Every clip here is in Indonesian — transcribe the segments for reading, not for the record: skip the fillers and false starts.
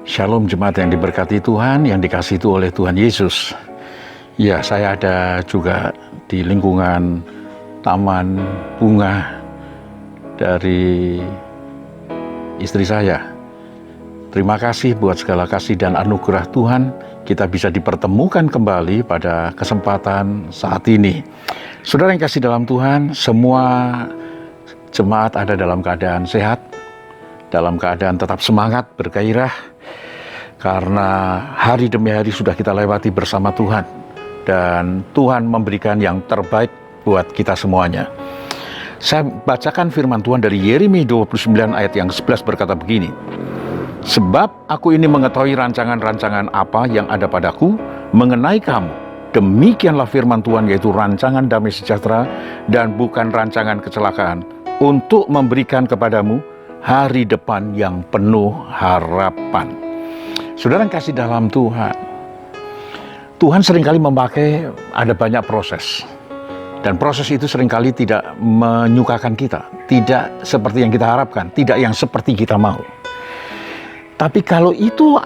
Shalom jemaat yang diberkati Tuhan, yang dikasihi oleh Tuhan Yesus. Ya, saya ada juga di lingkungan taman bunga dari istri saya. Terima kasih buat segala kasih dan anugerah Tuhan, kita bisa dipertemukan kembali pada kesempatan saat ini. Saudara yang kasih dalam Tuhan, semua jemaat ada dalam keadaan sehat, dalam keadaan tetap semangat, bergairah, karena hari demi hari sudah kita lewati bersama Tuhan, dan Tuhan memberikan yang terbaik buat kita semuanya. Saya bacakan firman Tuhan dari Yeremia 29 ayat yang 11 berkata begini, "Sebab aku ini mengetahui rancangan-rancangan apa yang ada padaku mengenai kamu. Demikianlah firman Tuhan, yaitu rancangan damai sejahtera dan bukan rancangan kecelakaan, untuk memberikan kepadamu hari depan yang penuh harapan." Saudara yang kasih dalam Tuhan, Tuhan seringkali memakai ada banyak proses. Dan proses itu seringkali tidak menyukakan kita, tidak seperti yang kita harapkan, tidak yang seperti kita mau. Tapi kalau itu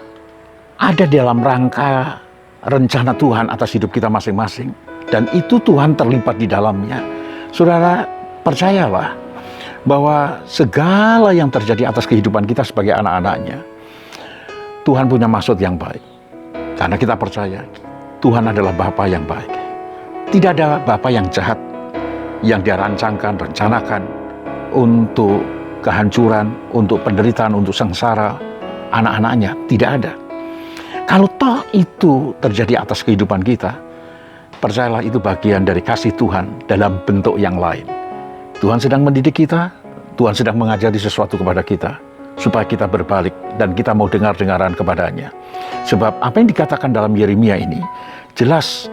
ada dalam rangka rencana Tuhan atas hidup kita masing-masing, dan itu Tuhan terlibat di dalamnya, saudara percayalah bahwa segala yang terjadi atas kehidupan kita sebagai anak-anaknya, Tuhan punya maksud yang baik. Karena kita percaya Tuhan adalah Bapa yang baik. Tidak ada Bapa yang jahat, yang dia rancangkan, rencanakan untuk kehancuran, untuk penderitaan, untuk sengsara anak-anaknya. Tidak ada. Kalau toh itu terjadi atas kehidupan kita, percayalah itu bagian dari kasih Tuhan dalam bentuk yang lain. Tuhan sedang mendidik kita, Tuhan sedang mengajari sesuatu kepada kita, supaya kita berbalik dan kita mau dengar-dengaran kepadanya. Sebab apa yang dikatakan dalam Yeremia ini, jelas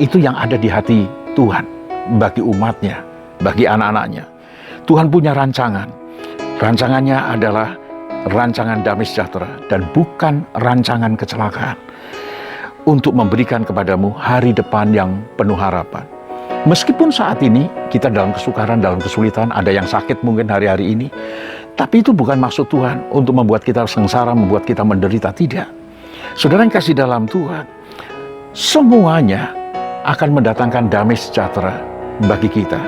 itu yang ada di hati Tuhan bagi umatnya, bagi anak-anaknya. Tuhan punya rancangan. Rancangannya adalah rancangan damai sejahtera dan bukan rancangan kecelakaan, untuk memberikan kepadamu hari depan yang penuh harapan. Meskipun saat ini kita dalam kesukaran, dalam kesulitan, ada yang sakit mungkin hari-hari ini, tapi itu bukan maksud Tuhan untuk membuat kita sengsara, membuat kita menderita, tidak. Saudara yang kasih dalam Tuhan, semuanya akan mendatangkan damai sejahtera bagi kita.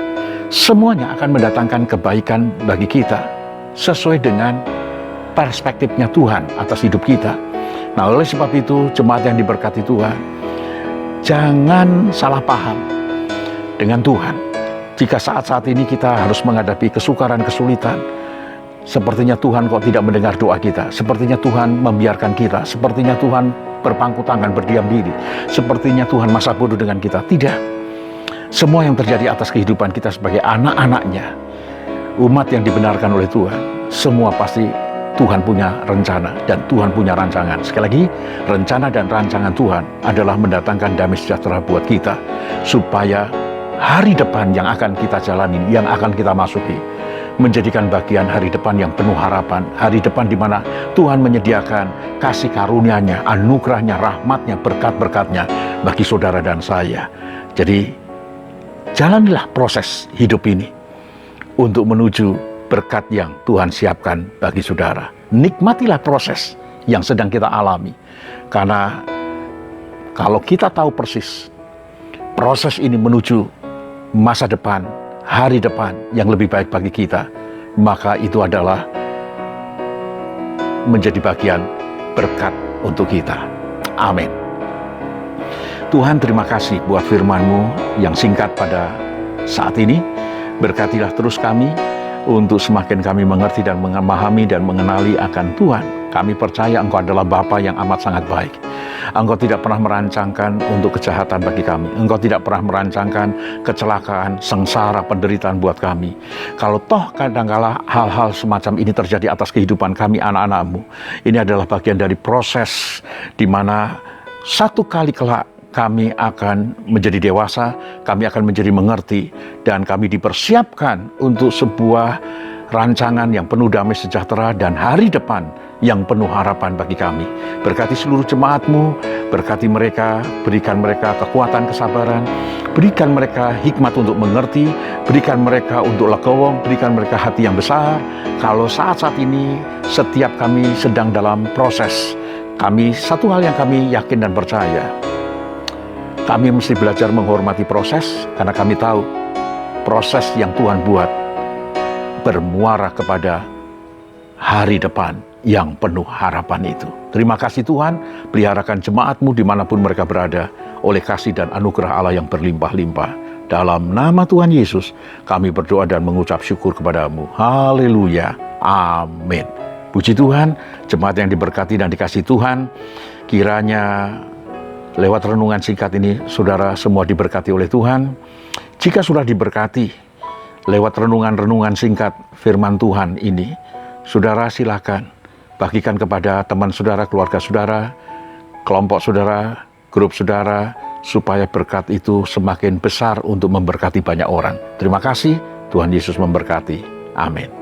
Semuanya akan mendatangkan kebaikan bagi kita, sesuai dengan perspektifnya Tuhan atas hidup kita. Nah, oleh sebab itu, jemaat yang diberkati Tuhan, jangan salah paham dengan Tuhan. Jika saat-saat ini kita harus menghadapi kesukaran, kesulitan, sepertinya Tuhan kok tidak mendengar doa kita, sepertinya Tuhan membiarkan kita, sepertinya Tuhan berpangku tangan, berdiam diri, sepertinya Tuhan masa bodoh dengan kita. Tidak. Semua yang terjadi atas kehidupan kita sebagai anak-anaknya, umat yang dibenarkan oleh Tuhan, semua pasti Tuhan punya rencana dan Tuhan punya rancangan. Sekali lagi, rencana dan rancangan Tuhan adalah mendatangkan damai sejahtera buat kita, supaya hari depan yang akan kita jalani, yang akan kita masuki, menjadikan bagian hari depan yang penuh harapan. Hari depan di mana Tuhan menyediakan kasih karunia-Nya, anugerah-Nya, rahmat-Nya, berkat-berkat-Nya bagi saudara dan saya. Jadi, jalanilah proses hidup ini untuk menuju berkat yang Tuhan siapkan bagi saudara. Nikmatilah proses yang sedang kita alami. Karena kalau kita tahu persis proses ini menuju masa depan, hari depan yang lebih baik bagi kita, maka itu adalah menjadi bagian berkat untuk kita. Amin. Tuhan, terima kasih buat firman-Mu yang singkat pada saat ini. Berkatilah terus kami untuk semakin kami mengerti dan memahami dan mengenali akan Tuhan. Kami percaya Engkau adalah Bapa yang amat sangat baik. Engkau tidak pernah merancangkan untuk kejahatan bagi kami. Engkau tidak pernah merancangkan kecelakaan, sengsara, penderitaan buat kami. Kalau toh kadangkala hal-hal semacam ini terjadi atas kehidupan kami, anak-anak-Mu, ini adalah bagian dari proses di mana satu kali kelak kami akan menjadi dewasa, kami akan menjadi mengerti, dan kami dipersiapkan untuk sebuah rancangan yang penuh damai sejahtera dan hari depan yang penuh harapan bagi kami. Berkati seluruh jemaat-Mu, berkati mereka, berikan mereka kekuatan, kesabaran, berikan mereka hikmat untuk mengerti, berikan mereka untuk legowo, berikan mereka hati yang besar. Kalau saat-saat ini setiap kami sedang dalam proses Satu hal yang kami yakin dan percaya, kami mesti belajar menghormati proses, karena kami tahu proses yang Tuhan buat bermuara kepada hari depan yang penuh harapan itu. Terima kasih Tuhan, peliharakan jemaat-Mu dimanapun mereka berada, oleh kasih dan anugerah Allah yang berlimpah-limpah. Dalam nama Tuhan Yesus, kami berdoa dan mengucap syukur kepadamu. Haleluya. Amin. Puji Tuhan, jemaat yang diberkati dan dikasihi Tuhan, kiranya lewat renungan singkat ini, saudara semua diberkati oleh Tuhan. Jika sudah diberkati lewat renungan-renungan singkat firman Tuhan ini, saudara silakan bagikan kepada teman saudara, keluarga saudara, kelompok saudara, grup saudara, supaya berkat itu semakin besar untuk memberkati banyak orang. Terima kasih, Tuhan Yesus memberkati. Amin.